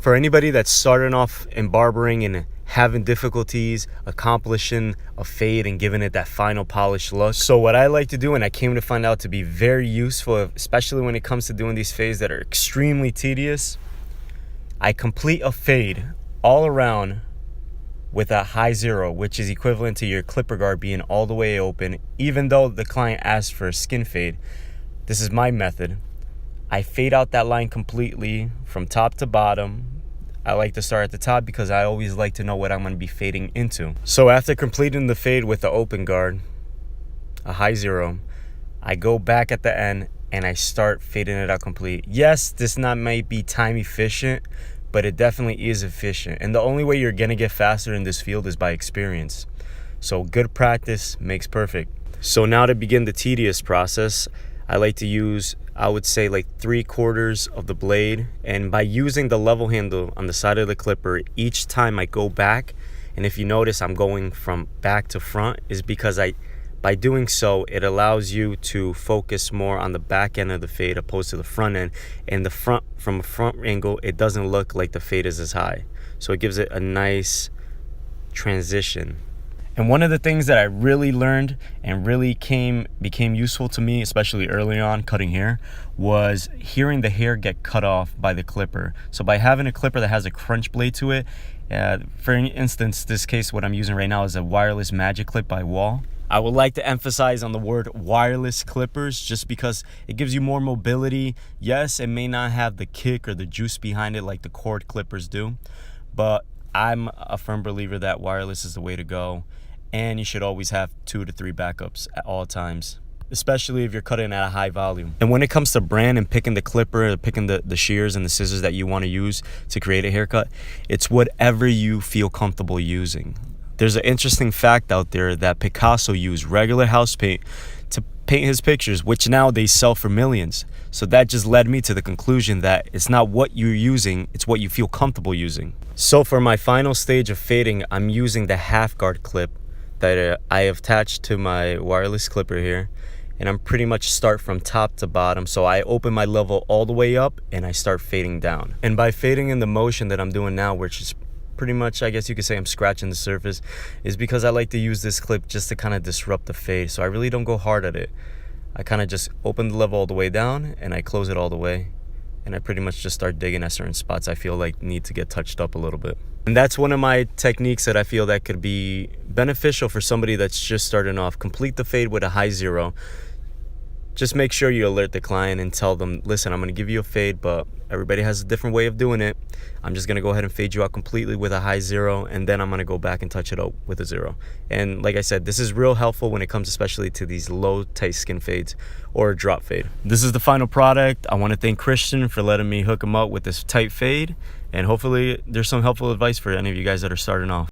For anybody that's starting off in barbering and having difficulties accomplishing a fade and giving it that final polished look. So what I like to do, and I came to find out to be very useful, especially when it comes to doing these fades that are extremely tedious, I complete a fade all around with a high zero, which is equivalent to your clipper guard being all the way open, even though the client asked for a skin fade. This is my method. I fade out that line completely from top to bottom. I like to start at the top because I always like to know what I'm going to be fading into. So after completing the fade with the open guard, a high zero, I go back at the end and I start fading it out complete. Yes, this might be time efficient, but it definitely is efficient. And the only way you're going to get faster in this field is by experience. So good practice makes perfect. So now to begin the tedious process, I like to use, I would say, like 3/4 of the blade. And by using the level handle on the side of the clipper, each time I go back, and if you notice I'm going from back to front, is because by doing so, it allows you to focus more on the back end of the fade opposed to the front end. And the front, from a front angle, it doesn't look like the fade is as high. So it gives it a nice transition. And one of the things that I really learned and really became useful to me, especially early on cutting hair, was hearing the hair get cut off by the clipper. So by having a clipper that has a crunch blade to it, for instance, this case, what I'm using right now is a wireless magic clip by Wall. I would like to emphasize on the word wireless clippers just because it gives you more mobility. Yes, it may not have the kick or the juice behind it like the cord clippers do, but I'm a firm believer that wireless is the way to go. And you should always have 2 to 3 backups at all times, especially if you're cutting at a high volume. And when it comes to brand and picking the clipper, picking the shears and the scissors that you want to use to create a haircut, it's whatever you feel comfortable using. There's an interesting fact out there that Picasso used regular house paint to paint his pictures, which now they sell for millions. So that just led me to the conclusion that it's not what you're using, it's what you feel comfortable using. So for my final stage of fading, I'm using the half guard clip that I have attached to my wireless clipper here, and I'm pretty much start from top to bottom. So I open my level all the way up and I start fading down. And by fading in the motion that I'm doing now, which is pretty much, I guess you could say I'm scratching the surface, is because I like to use this clip just to kind of disrupt the fade. So I really don't go hard at it. I kind of just open the level all the way down and I close it all the way. And I pretty much just start digging at certain spots I feel like need to get touched up a little bit. And that's one of my techniques that I feel that could be beneficial for somebody that's just starting off. Complete the fade with a high zero. Just make sure you alert the client and tell them, listen, I'm going to give you a fade, but everybody has a different way of doing it. I'm just going to go ahead and fade you out completely with a high zero, and then I'm going to go back and touch it up with a zero. And like I said, this is real helpful when it comes especially to these low tight skin fades or a drop fade. This is the final product. I want to thank Christian for letting me hook him up with this tight fade, and hopefully there's some helpful advice for any of you guys that are starting off.